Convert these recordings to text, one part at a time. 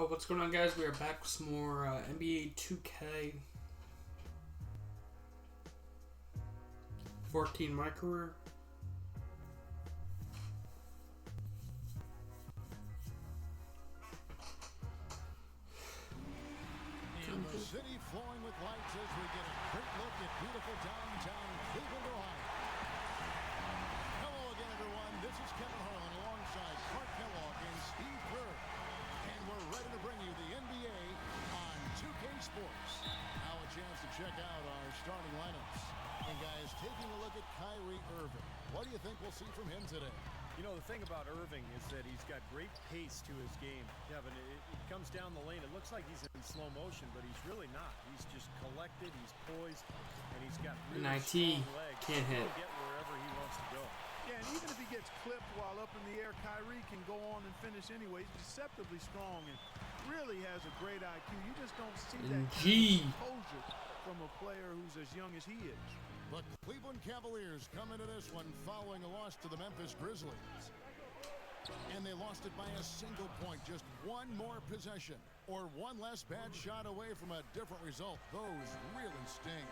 What's going on, guys? We are back with some more NBA 2K 14 mycareer. In the city flowing with lights as we get a quick look at beautiful downtown Cleveland, Ohio. Hello again, everyone. This is Kevin Harlan alongside Clark Kellogg and Steve Kerr. And we're ready to bring you the NBA on 2K Sports. Now a chance to check out our starting lineups. And guys, taking a look at Kyrie Irving. What do you think we'll see from him today? You know, the thing about Irving is that he's got great pace to his game. Kevin, it comes down the lane. It looks like he's in slow motion, but he's really not. He's just collected, he's poised, and he's got really strong legs. Can't hit. He can get wherever he wants to go. Yeah, and even if he gets clipped while up in the air, Kyrie can go on and finish anyway. He's deceptively strong and really has a great IQ. You just don't see that composure from a player who's as young as he is. The Cleveland Cavaliers come into this one following a loss to the Memphis Grizzlies. And they lost it by a single point. Just one more possession or one less bad shot away from a different result. Those really sting.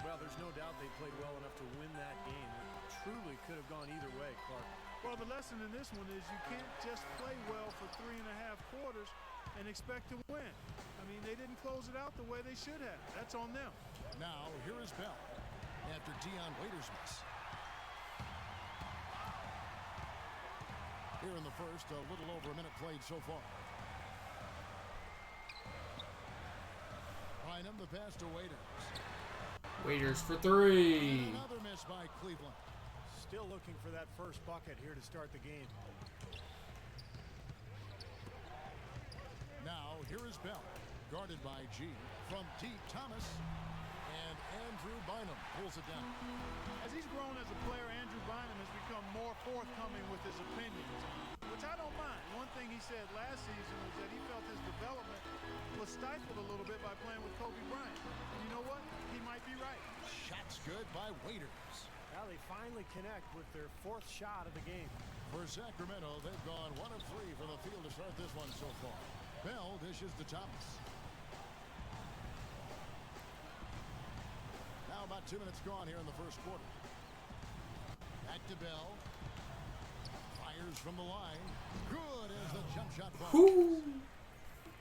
Well, there's no doubt they played well enough to win that game. It truly could have gone either way, Clark. Well, the lesson in this one is you can't just play well for 3.5 quarters and expect to win. I mean, they didn't close it out the way they should have. That's on them. Now, here is Bell after Dion Waiters miss. Here in the first, a little over a minute played so far. Bynum, the pass to Waiters. Waiters for three. And another miss by Cleveland. Still looking for that first bucket here to start the game. Now, here is Bell, guarded by G. From deep, Thomas. And Andrew Bynum pulls it down. As he's grown as a player, Andrew Bynum has become more forthcoming with his opinions, which I don't mind. One thing he said last season was that he felt his development was stifled a little bit by playing with Kobe Bryant. And you know what? He might be right. Shot's good by Waiters. Now they finally connect with their fourth shot of the game. For Sacramento, they've gone 1 of 3 from the field to start this one so far. Bell dishes to Thomas. Now about 2 minutes gone here in the first quarter. Back to Bell. Fires from the line. Good as the jump shot falls.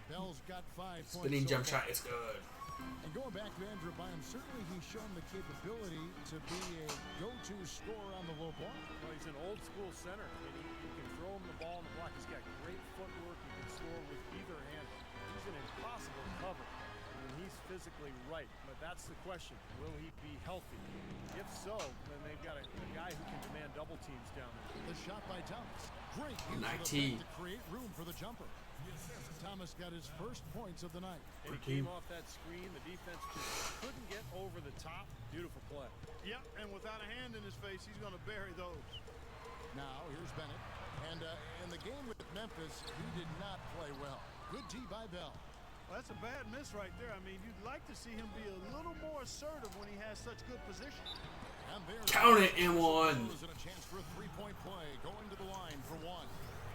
Bell's got 5 points. Spinning jump shot is good. And going back to Andrew Bynum, certainly he's shown the capability to be a go-to scorer on the low block. Well, he's an old-school center, and he can throw him the ball in the block. He's got great footwork. He can score with either hand. He's an impossible cover. He's physically right, but that's the question. Will he be healthy? If so, then they've got a guy who can demand double teams down there. The shot by Thomas. Great use of the feint to create room for the jumper. Thomas got his first points of the night. And he came off that screen. The defense just couldn't get over the top. Beautiful play. Yep, and without a hand in his face, he's going to bury those. Now, here's Bennett. And in the game with Memphis, he did not play well. Good D by Bell. Well, that's a bad miss right there. I mean, you'd like to see him be a little more assertive when he has such good position. And count it and one. And a chance for a three-point play, going to the line for one.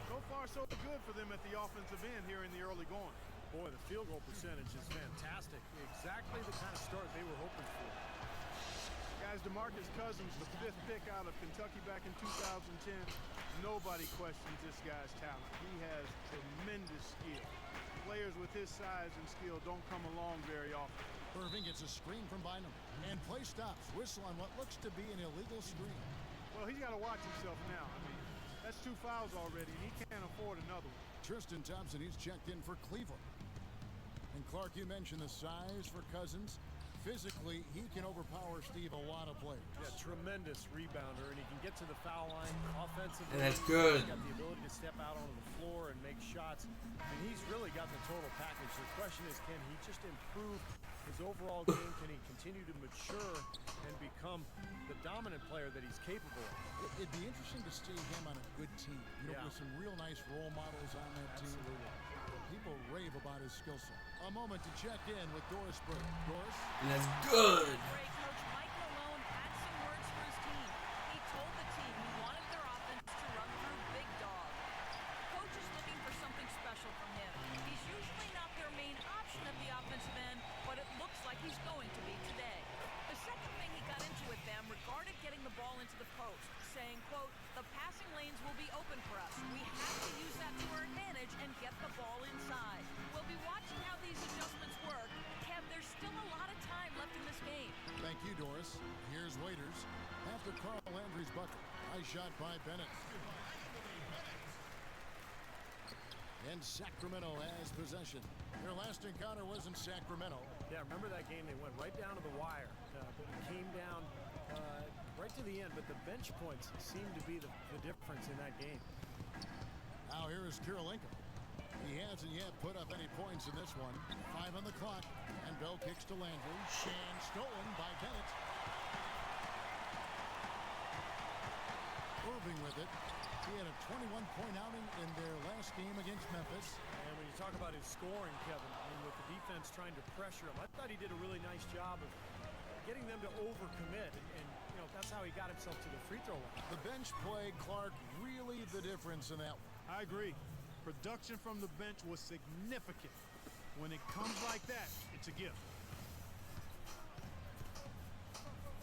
So far, so good for them at the offensive end here in the early going. Boy, the field goal percentage is fantastic. Exactly the kind of start they were hoping for. Guys, DeMarcus Cousins, the 5th pick out of Kentucky back in 2010. Nobody questions this guy's talent. He has tremendous skill. Players with his size and skill don't come along very often. Irving gets a screen from Bynum. And play stops. Whistle on what looks to be an illegal screen. Well, he's got to watch himself now. I mean, that's 2 fouls already, and he can't afford another one. Tristan Thompson, he's checked in for Cleveland. And Clark, you mentioned the size for Cousins. Physically, he can overpower, Steve, a lot of players. Yeah, tremendous rebounder, and he can get to the foul line offensively. And that's good. He's got the ability to step out onto the floor and make shots. And he's really got the total package. The question is, can he just improve his overall game? Can he continue to mature and become the dominant player that he's capable of? It'd be interesting to see him on a good team. You know, with some real nice role models on that team. People rave about his skill set. A moment to check in with Doris Burke. Doris? And that's good. Great coach Mike Malone had some words for his team. He told the team he wanted their offense to run through big dog. Coach is looking for something special from him. He's Thomas. Here's Waiters. After Carl Landry's bucket. Nice shot by Bennett. And Sacramento has possession. Their last encounter was in Sacramento. Yeah, remember that game? They went right down to the wire. But it came down right to the end, but the bench points seemed to be the difference in that game. Now here is Kirilenko. He hasn't yet put up any points in this one. 5 on the clock, and Bell kicks to Landry. And stolen by Bennett. Irving with it. He had a 21-point outing in their last game against Memphis. And when you talk about his scoring, Kevin, I mean, with the defense trying to pressure him, I thought he did a really nice job of getting them to overcommit. And you know, that's how he got himself to the free throw line. The bench play, Clark, really the difference in that one. I agree. Production from the bench was significant. When it comes like that, it's a gift.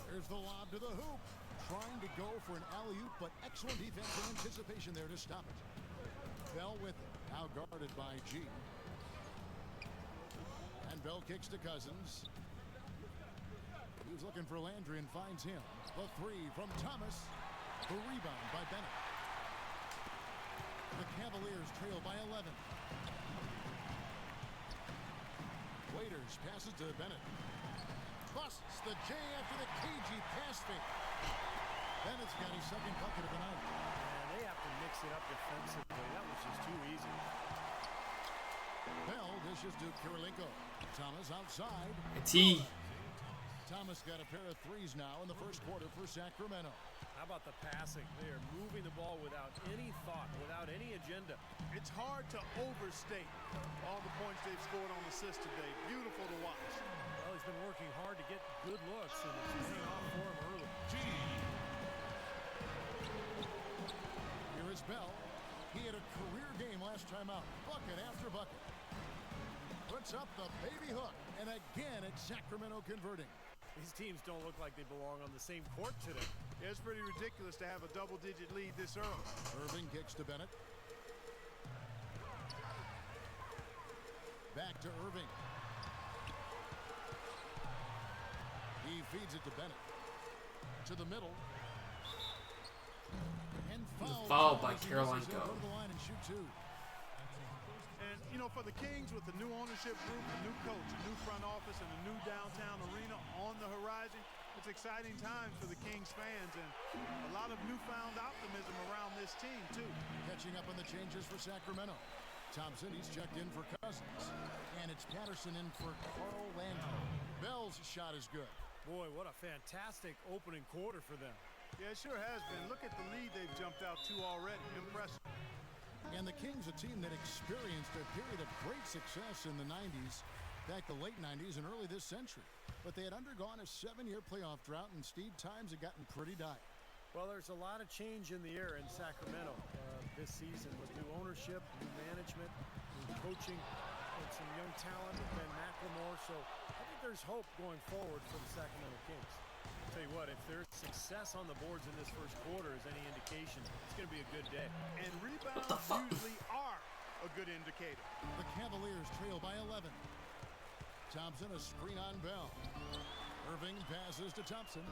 There's the lob to the hoop. Trying to go for an alley-oop, but excellent defense and anticipation there to stop it. Bell with it. Now guarded by G. And Bell kicks to Cousins. He's looking for Landry and finds him. The three from Thomas. The rebound by Bennett. The Cavaliers trail by 11. Waiters passes to Bennett. Busts the J after the cagey pass fake. Bennett's got his second bucket of the night. And they have to mix it up defensively. That was just too easy. Bell dishes to Kirilenko. Thomas outside. It's he. Thomas got a pair of threes now in the first quarter for Sacramento. How about the passing? They are moving the ball without any thought, without any agenda. It's hard to overstate all the points they've scored on assist today. Beautiful to watch. Well, he's been working hard to get good looks, and it's paying off for him early. Here is Bell. He had a career game last time out. Bucket after bucket. Puts up the baby hook. And again, it's Sacramento converting. These teams don't look like they belong on the same court today. Yeah, it's pretty ridiculous to have a double-digit lead this early. Irving kicks to Bennett. Back to Irving. He feeds it to Bennett. To the middle. And fouled by Kirilenko. Go to the line and shoot two. And, you know, for the Kings, with the new ownership group, a new coach, a new front office, and a new downtown arena on the horizon, it's exciting times for the Kings fans and a lot of newfound optimism around this team, too. Catching up on the changes for Sacramento. Thompson, he's checked in for Cousins. And it's Patterson in for Carl Landry. Bell's shot is good. Boy, what a fantastic opening quarter for them. Yeah, it sure has been. Look at the lead they've jumped out to already. Impressive. And the Kings, a team that experienced a period of great success in the 90s, back the late 90s and early this century. But they had undergone a 7-year playoff drought, and Steve, times had gotten pretty dire. Well, there's a lot of change in the air in Sacramento this season with new ownership, new management, new coaching, and some young talent with Ben McLemore. So I think there's hope going forward for the Sacramento Kings. I'll tell you what, if their success on the boards in this first quarter is any indication, it's going to be a good day. And rebounds usually are a good indicator. The Cavaliers trail by 11. Thompson, a screen on Bell. Irving passes to Thompson.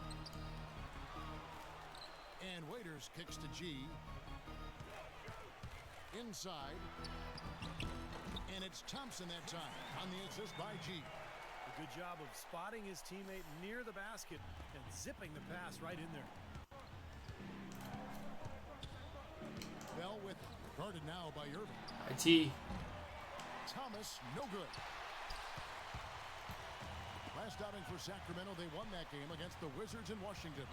And Waiters kicks to G. Inside. And it's Thompson that time on the assist by G. A good job of spotting his teammate near the basket and zipping the pass right in there. Bell with it. Guarded now by Irving. IT. Thomas, no good. Last outing for Sacramento, they won that game against the Wizards in Washington.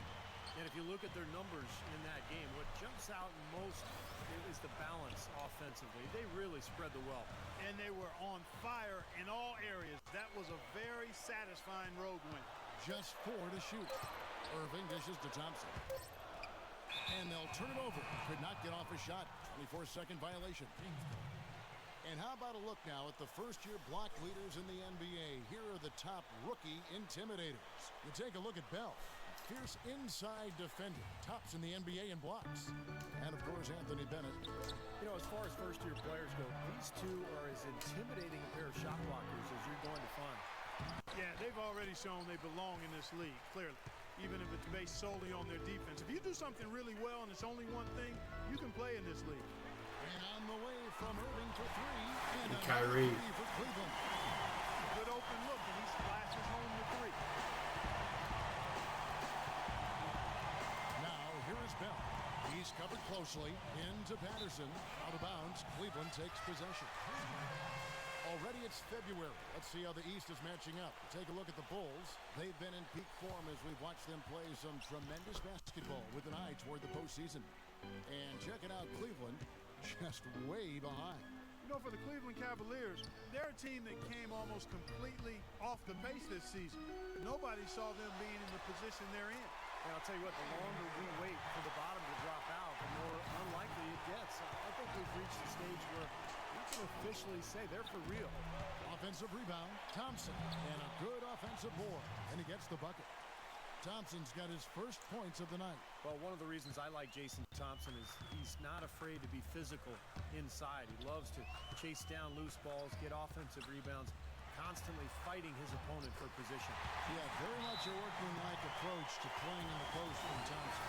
And if you look at their numbers in that game, what jumps out most is the balance offensively. They really spread the wealth. And they were on fire in all areas. That was a very satisfying road win. Just 4 to shoot. Irving dishes to Thompson. And they'll turn it over. Could not get off a shot. 24-second violation. And how about a look now at the first-year block leaders in the NBA? Here are the top rookie intimidators. You take a look at Bell. Fierce inside defender. Tops in the NBA in blocks. And, of course, Anthony Bennett. You know, as far as first-year players go, these two are as intimidating a pair of shot blockers as you're going to find. Yeah, they've already shown they belong in this league, clearly. even if it's based solely on their defense. If you do something really well and it's only one thing, you can play in this league. And on the way from Irving for three. And Kyrie. for Cleveland. Good open look, and he splashes home the three. Now, here is Bell. He's covered closely. Into Patterson. Out of bounds. Cleveland takes possession. Already it's February. Let's see how the East is matching up. Take a look at the Bulls. They've been in peak form as we've watched them play some tremendous basketball with an eye toward the postseason. And check it out, Cleveland just way behind. You know, for the Cleveland Cavaliers, they're a team that came almost completely off the pace this season. Nobody saw them being in the position they're in. And I'll tell you what, the longer we wait for the bottom to drop out, the more unlikely it gets. I think we've reached the stage where we can officially say they're for real. Offensive rebound, Thompson, and a good offensive board, and he gets the bucket. Thompson's got his first points of the night. Well, one of the reasons I like Jason Thompson is he's not afraid to be physical inside. He loves to chase down loose balls, get offensive rebounds, constantly fighting his opponent for position. Yeah, very much a workman-like approach to playing in the post from Thompson.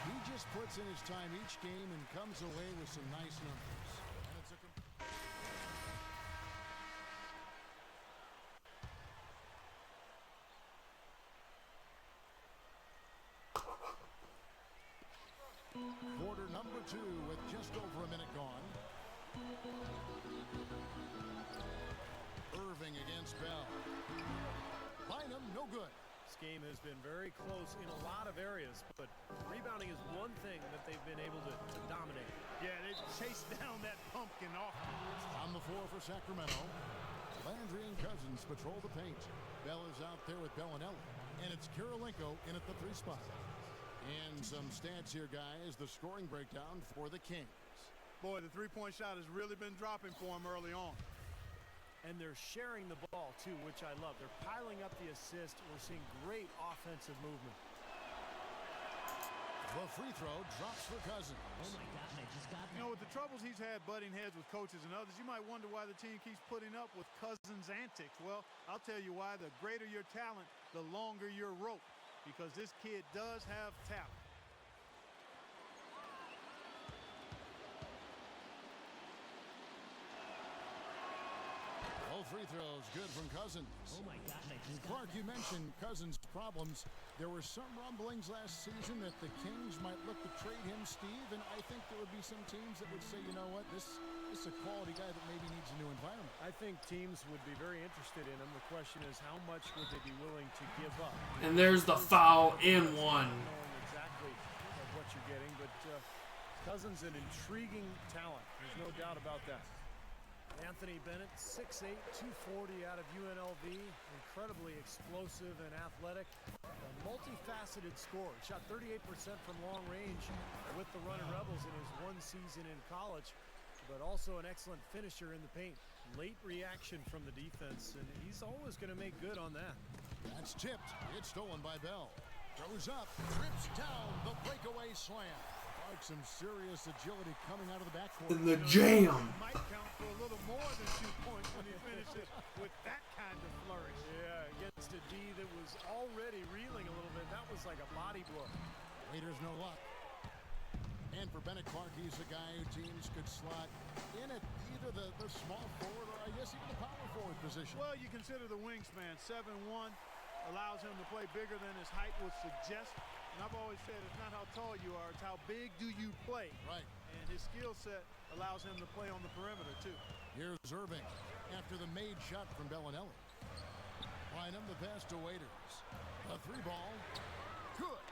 He just puts in his time each game and comes away with some nice numbers. And it's a quarter number 2 with just over a minute gone. Irving against Bell. Bynum, no good. This game has been very close in a lot of areas, but rebounding is one thing that they've been able to dominate. Yeah, they chased down that pumpkin often. On the floor for Sacramento, Landry and Cousins patrol the paint. Bell is out there with Bellinelli, and it's Kirilenko in at the 3 spot. And some stats here, guys. The scoring breakdown for the Kings. Boy, the three-point shot has really been dropping for him early on. And they're sharing the ball, too, which I love. They're piling up the assist. We're seeing great offensive movement. The free throw drops for Cousins. Oh, my God, I just got that. You know, with the troubles he's had butting heads with coaches and others, you might wonder why the team keeps putting up with Cousins' antics. Well, I'll tell you why. The greater your talent, the longer your rope. Because this kid does have talent. All free throws good from Cousins. Oh, my God, I just got Clark, you mentioned Cousins' problems. There were some rumblings last season that the Kings might look to trade him, Steve, and I think there would be some teams that would say, you know what, this is a quality guy that maybe needs a new environment. I think teams would be very interested in him. The question is, how much would they be willing to give up? And there's the foul and one. Knowing exactly what you're getting, but Cousins an intriguing talent. There's no doubt about that. Anthony Bennett, 6'8", 240 out of UNLV, incredibly explosive and athletic, a multifaceted scorer. Shot 38% from long range with the Runnin' Rebels in his one season in college, but also an excellent finisher in the paint. Late reaction from the defense, and he's always going to make good on that. That's tipped. It's stolen by Bell. Throws up, trips down, the breakaway slam. Like some serious agility coming out of the backcourt. In the jam. Might count for a little more than 2 points when he finishes with that kind of flourish. Yeah, against a D that was already reeling a little bit. That was like a body blow. Raiders no luck. And for Bennett Clark, he's a guy who teams could slot in at either the small forward or I guess even the power forward position. Well, you consider the wingspan. 7'1", allows him to play bigger than his height would suggest. And I've always said it's not how tall you are, it's how big do you play. Right. And his skill set allows him to play on the perimeter, too. Here's Irving after the made shot from Bellinelli. Bynum the pass to Waiters. A 3-ball. Good.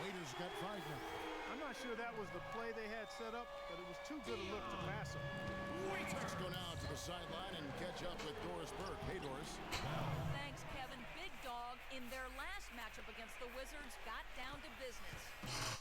Waiters got 5 now. I'm not sure that was the play they had set up, but it was too good a look to pass him. Let's go now to the sideline and catch up with Doris Burke. Hey, Doris. Thanks, Kevin. Big Dog, in their last matchup against the Wizards, got down to business.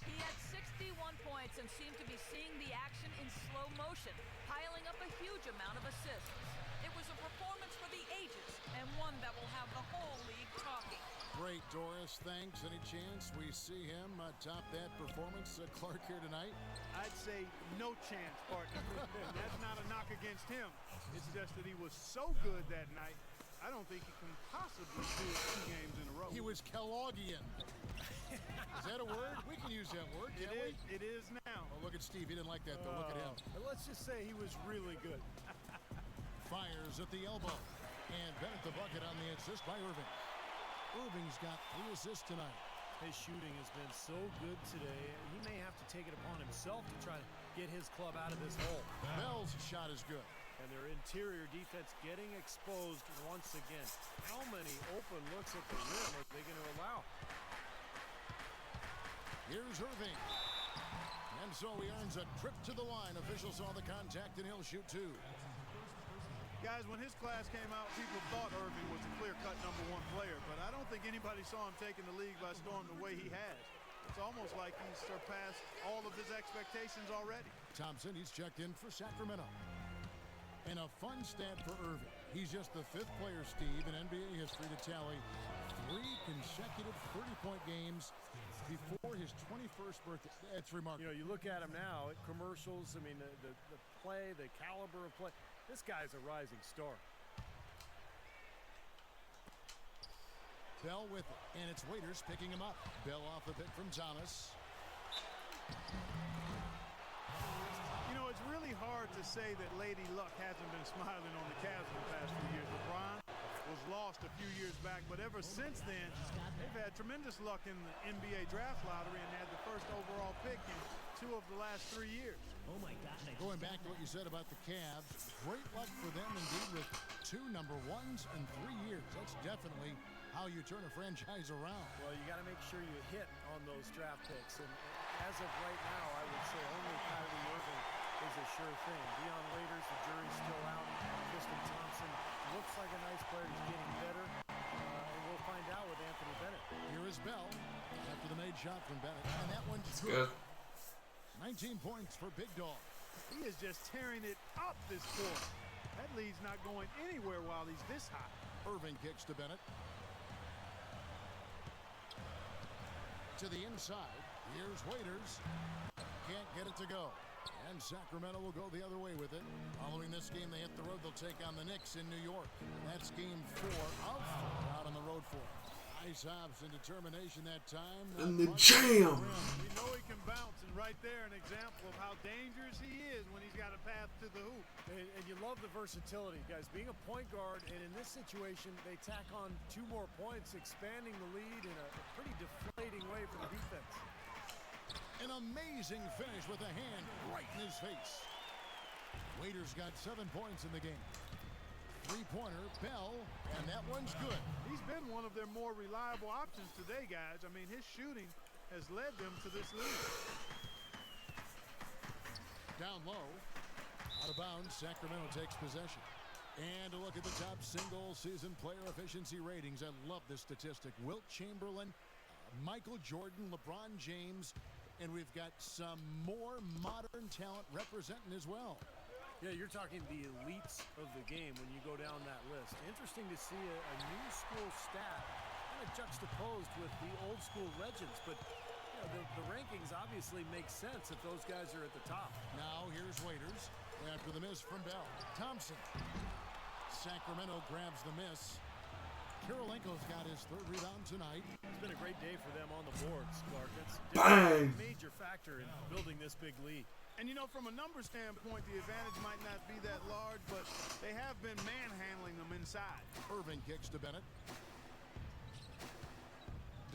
He had 61 points and seemed to be seeing the action in slow motion, piling up a huge amount of assists. It was a performance for the ages, and one that will have the whole league talking. Great, Doris. Thanks. Any chance we see him top that performance, Clark, here tonight? I'd say no chance, partner. And that's not a knock against him. It's just that he was so good that night I don't think he can possibly do it 2 games in a row. He was Kelloggian. Is that a word? We can use that word, can't we? It is now. Oh, look at Steve. He didn't like that, though. Look at him. And let's just say he was really good. Fires at the elbow. And Bennett the bucket on the assist by Irving. Irving's got 3 assists tonight. His shooting has been so good today. He may have to take it upon himself to try to get his club out of this hole. Bell's shot is good. And their interior defense getting exposed once again. How many open looks at the rim are they going to allow? Here's Irving. And so he earns a trip to the line. Officials saw the contact, and he'll shoot 2. Guys, when his class came out, people thought Irving was a clear-cut #1 player, but I don't think anybody saw him taking the league by storm the way he has. It's almost like he's surpassed all of his expectations already. Thompson, he's checked in for Sacramento. And a fun stat for Irving. He's just the 5th player, Steve, in NBA history to tally 3 consecutive 30-point games before his 21st birthday. That's remarkable. You know, you look at him now at commercials. I mean, the play, the caliber of play. This guy's a rising star. Bell with it, and it's Waiters picking him up. Bell off the pick from Thomas. You know, it's really hard to say that Lady Luck hasn't been smiling on the Cavs in the past few years. LeBron was lost a few years back, but ever since then, they've had tremendous luck in the NBA draft lottery and had the first overall pick in 2 of the last 3 years. Oh my God. Going back to what you said about the Cavs, great luck for them indeed with 2 number 1s in 3 years. That's definitely how you turn a franchise around. Well, you got to make sure you hit on those draft picks. And as of right now, I would say only Kyrie Irving is a sure thing. Deion Waiters, the jury's still out. Tristan Thompson looks like a nice player. He's getting better. And we'll find out with Anthony Bennett. Here is Bell after the made shot from Bennett. And that one's Good. 19 points for Big Dog. He is just tearing it up this quarter. That lead's not going anywhere while he's this hot. Irving kicks to Bennett. To the inside. Here's Waiters. Can't get it to go. And Sacramento will go the other way with it. Following this game, they hit the road. They'll take on the Knicks in New York. That's game 4 of 4 out on the road for it. Nice hops and determination that time. And the jam. We know he can bounce, and right there an example of how dangerous he is when he's got a path to the hoop. And you love the versatility, guys. Being a point guard, and in this situation, they tack on 2 more points, expanding the lead in a pretty deflating way for the defense. An amazing finish with a hand right in his face. Waiters got 7 points in the game. 3-pointer, Bell, and that one's good. He's been one of their more reliable options today, guys. I mean, his shooting has led them to this lead. Down low, out of bounds, Sacramento takes possession. And a look at the top single-season player efficiency ratings. I love this statistic. Wilt Chamberlain, Michael Jordan, LeBron James, and we've got some more modern talent representing as well. Yeah, you're talking the elites of the game when you go down that list. Interesting to see a new school stat kind of juxtaposed with the old school legends, but you know, the rankings obviously make sense if those guys are at the top. Now here's Waiters after the miss from Bell. Thompson. Sacramento grabs the miss. Kirilenko's got his 3rd rebound tonight. It's been a great day for them on the boards, Clark. It's Bang! a major factor in building this big lead. And, you know, from a number standpoint, the advantage might not be that large, but they have been manhandling them inside. Irving kicks to Bennett.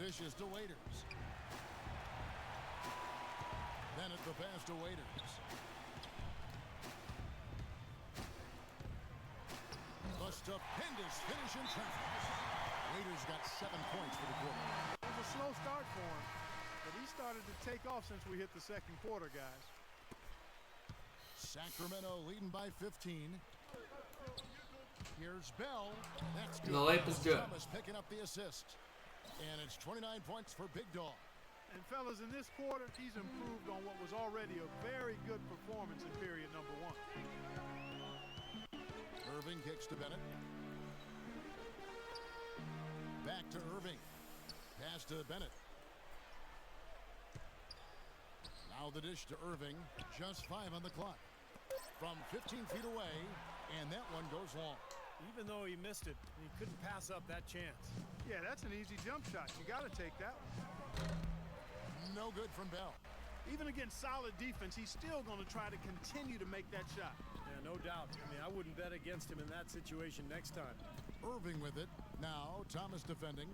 Dishes to Waiters. Bennett the pass to Waiters. The stupendous finish in traffic. Waiters got 7 points for the quarter. It was a slow start for him, but he started to take off since we hit the 2nd quarter, guys. Sacramento leading by 15. Here's Bell. That's good. The layup is good. Thomas picking up the assist. And it's 29 points for Big Dog. And fellas, in this quarter, he's improved on what was already a very good performance in period number 1. Irving kicks to Bennett. Back to Irving. Pass to Bennett. Now the dish to Irving. Just 5 on the clock. From 15 feet away, and that one goes long. Even though he missed it, he couldn't pass up that chance. Yeah, that's an easy jump shot. You got to take that one. No good from Bell. Even against solid defense, he's still going to try to continue to make that shot. Yeah, no doubt. I mean, I wouldn't bet against him in that situation next time. Irving with it. Now Thomas defending.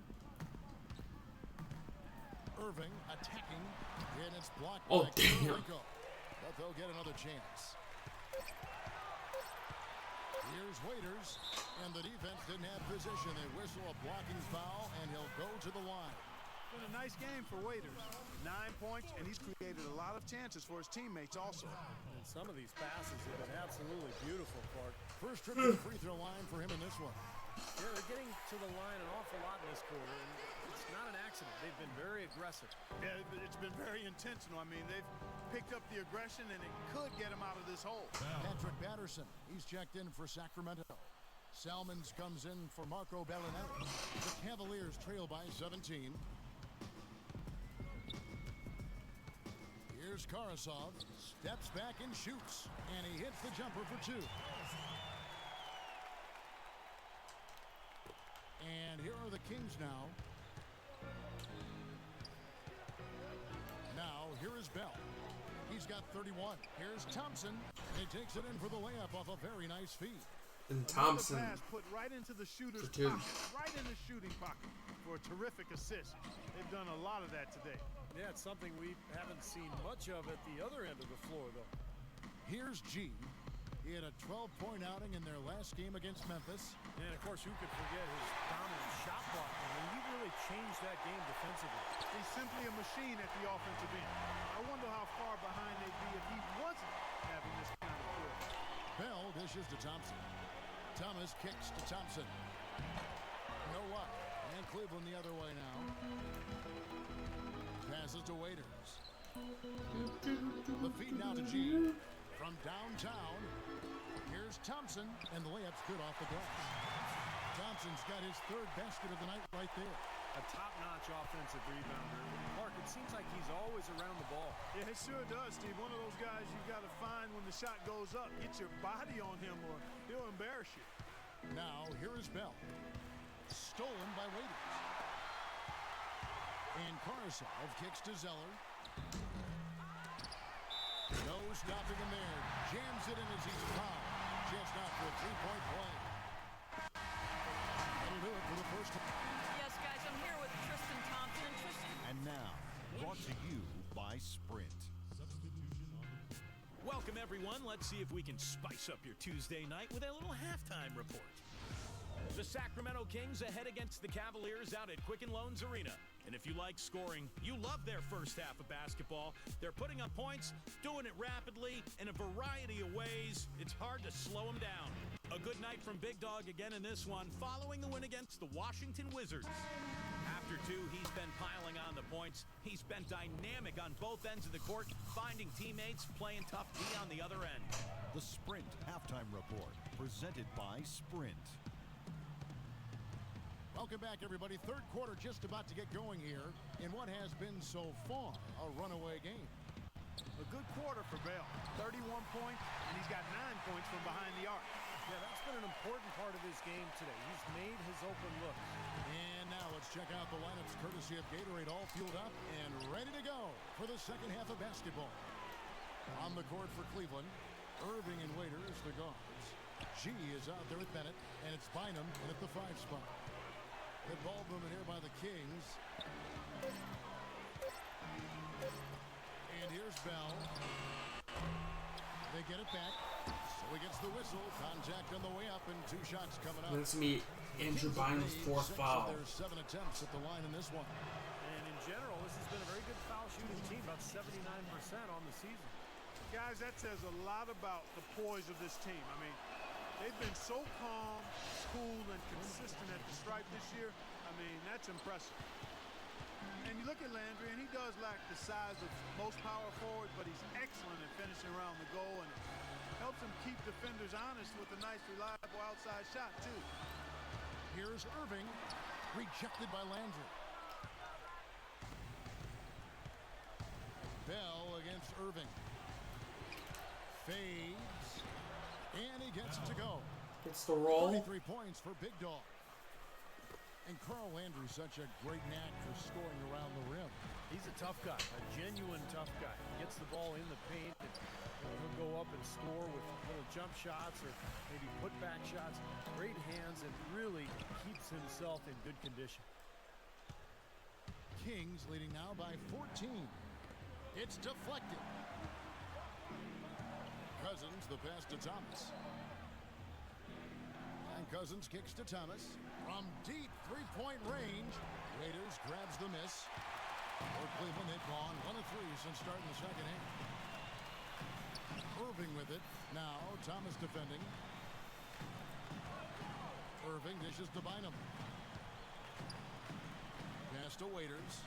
Irving attacking. And it's blocked Oh, by damn. Rico. But they'll get another chance. Here's Waiters. And the defense didn't have position. They whistle a blocking foul, and he'll go to the line. Been a nice game for Waiters. 9 points, and he's created a lot of chances for his teammates also. And some of these passes have been absolutely beautiful, Clark. First trip to the free throw line for him in this one. Yeah, they're getting to the line an awful lot in this quarter, and it's not an accident. They've been very aggressive. Yeah, it's been very intentional. I mean, they've picked up the aggression, and it could get him out of this hole. Patrick Patterson, he's checked in for Sacramento. Salmons comes in for Marco Bellinelli. The Cavaliers trail by 17. Here's Karasov, steps back and shoots, and he hits the jumper for 2. And here are the Kings now. Now, here is Bell. He's got 31. Here's Thompson. He takes it in for the layup off a very nice feed. And Thompson. Another pass put right into the shooter's for 2. pocket, right in the shooting pocket for a terrific assist. They've done a lot of that today. Yeah, it's something we haven't seen much of at the other end of the floor, though. Here's G. He had a 12-point outing in their last game against Memphis. And, of course, who could forget his dominant shot blocking? I mean, he really changed that game defensively. He's simply a machine at the offensive end. I wonder how far behind they'd be if he wasn't having this kind of play. Bell dishes to Thompson. Thomas kicks to Thompson. No luck. And Cleveland the other way now. Passes to Waiters. The feed now to G. From downtown, here's Thompson, and the layup's good off the glass. Thompson's got his 3rd basket of the night right there. A top-notch offensive rebounder. Clark, it seems like he's always around the ball. Yeah, it sure does, Steve. One of those guys you've got to find when the shot goes up. Get your body on him or he'll embarrass you. Now, here is Bell. Stolen by Waiters. And Karasov kicks to Zeller. No stopping him there. Jams it in as he's fouled. Just out for a 3-point play. That'll do it for the first time. Yes, guys, I'm here with Tristan Thompson. And Tristan, And now, brought to you by Sprint. Welcome, everyone. Let's see if we can spice up your Tuesday night with a little halftime report. The Sacramento Kings ahead against the Cavaliers out at Quicken Loans Arena. And if you like scoring, you love their first half of basketball. They're putting up points, doing it rapidly, in a variety of ways. It's hard to slow them down. A good night from Big Dog again in this one, following the win against the Washington Wizards. After 2, he's been piling on the points. He's been dynamic on both ends of the court, finding teammates, playing tough D on the other end. The Sprint Halftime Report, presented by Sprint. Welcome back, everybody. 3rd quarter just about to get going here in what has been so far a runaway game. A good quarter for Bell. 31 points, and he's got 9 points from behind the arc. Yeah, that's been an important part of his game today. He's made his open look. And now let's check out the lineups courtesy of Gatorade, all fueled up and ready to go for the second half of basketball. On the court for Cleveland, Irving and Waiters, the guards. G is out there with Bennett, and it's Bynum in at the 5 spot. Good ball movement here by the Kings. And here's Bell. They get it back. So he gets the whistle. Contact on the way up, and 2 shots coming up. That's me, Andrew Bynum's 4th foul. There's 7 attempts at the line in this one. And in general, this has been a very good foul shooting team, about 79% on the season. Guys, that says a lot about the poise of this team. I mean, they've been so calm, cool, and consistent at the stripe this year. I mean, that's impressive. And you look at Landry, and he does lack the size of most power forwards, but he's excellent at finishing around the goal, and it helps him keep defenders honest with a nice, reliable outside shot, too. Here's Irving, rejected by Landry. Bell against Irving. Fades, and he gets it to go. Gets the roll. 33 points for Big Dog. And Carl Landry's such a great knack for scoring around the rim. He's a tough guy, a genuine tough guy. He gets the ball in the paint, and he'll go up and score with little jump shots or maybe put-back shots. Great hands and really keeps himself in good condition. Kings leading now by 14. It's deflected. Cousins, the pass to Thomas. And Cousins kicks to Thomas. From deep three-point range, Raiders grabs the miss. For Cleveland, they've gone 1 of 3 since starting the second half. Irving with it. Now Thomas defending. Irving dishes to Bynum. Pass to Waiters.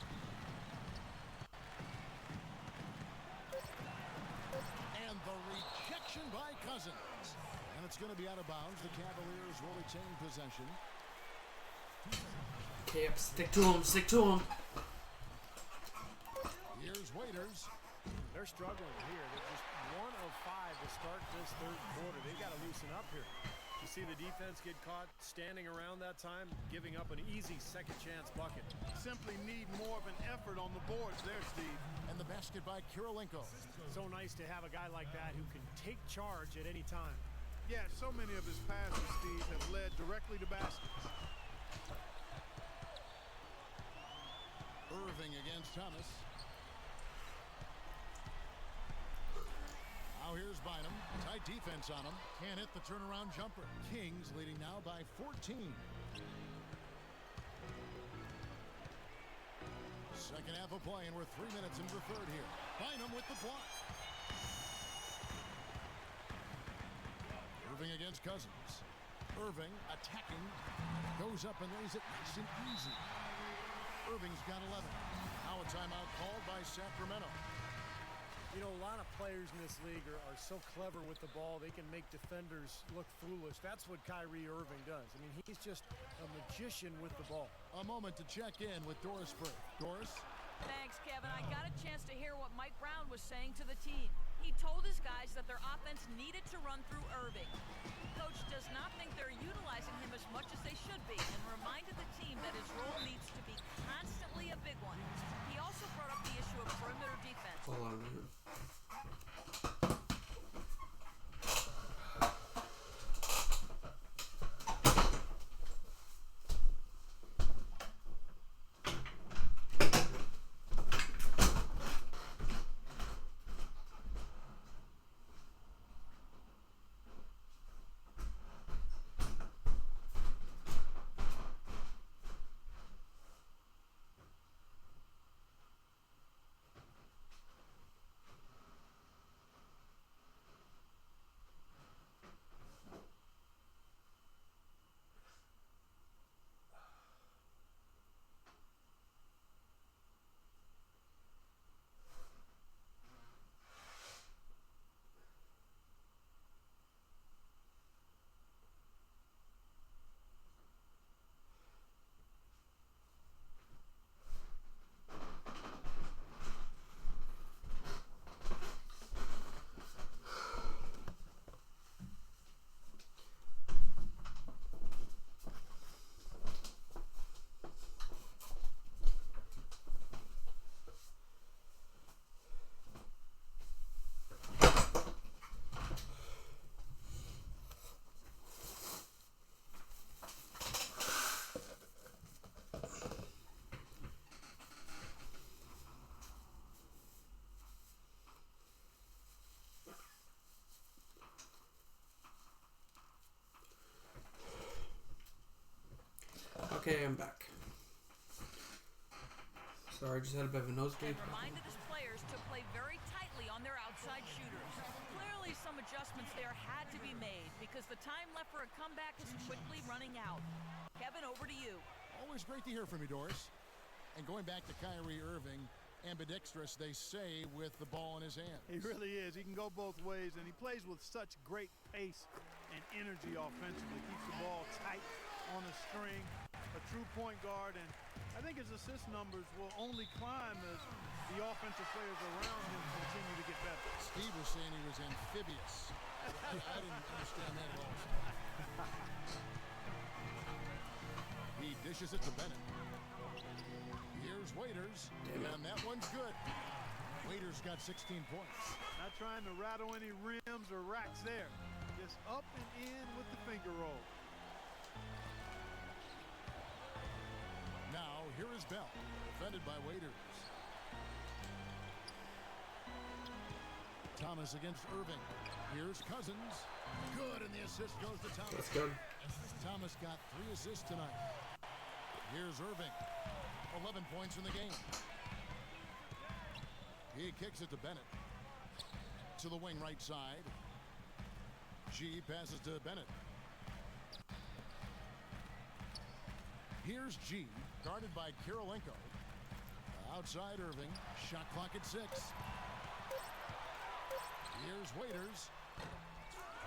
And the rejection by Cousins. And it's going to be out of bounds. The Cavaliers will retain possession. Okay, stick to him. Stick to him. Here's Waiters. They're struggling here. They're just 1 of 5 to start this third quarter. They got to loosen up here. You see the defense get caught standing around that time, giving up an easy second chance bucket. Simply need more of an effort on the boards there, Steve. And the basket by Kirilenko. So nice to have a guy like that who can take charge at any time. Yeah, so many of his passes, Steve, have led directly to baskets. Irving against Thomas. Now here's Bynum. Tight defense on him. Can't hit the turnaround jumper. Kings leading now by 14. Second half of play, and we're 3 minutes into the third here. Bynum with the block. Irving against Cousins. Irving attacking. Goes up and lays it nice and easy. Irving's got 11. Now a timeout called by Sacramento. You know, a lot of players in this league are so clever with the ball, they can make defenders look foolish. That's what Kyrie Irving does. I mean, he's just a magician with the ball. A moment to check in with Doris Burke. Doris? Thanks, Kevin. I got a chance to hear what Mike Brown was saying to the team. He told his guys that their offense needed to run through Irving. Coach does not think they're utilizing him as much as they should be and reminded the team that his role needs to be constantly a big one. He also brought up the issue of perimeter defense. Hold on a minute. Okay, I'm back. Sorry, I just had a bit of a nosebleed. And reminded his players to play very tightly on their outside shooters. Clearly some adjustments there had to be made because the time left for a comeback is quickly running out. Kevin, over to you. Always great to hear from you, Doris. And going back to Kyrie Irving, ambidextrous, they say, with the ball in his hand. He really is. He can go both ways, and he plays with such great pace and energy offensively. Keeps the ball tight on the string, a true point guard, and I think his assist numbers will only climb as the offensive players around him continue to get better. Steve was saying he was amphibious. I didn't understand that at all. Dishes it to Bennett. Here's Waiters, and that one's good. Waiters got 16 points. Not trying to rattle any rims or racks there. Just up and in with the finger roll. Now, here is Bell, defended by Waiters. Thomas against Irving. Here's Cousins. Good, and the assist goes to Thomas. That's good. Thomas got 3 assists tonight. Here's Irving. 11 points in the game. He kicks it to Bennett. To the wing right side. G passes to Bennett. Here's G, guarded by Kirilenko. Outside Irving. Shot clock at 6. Here's Waiters.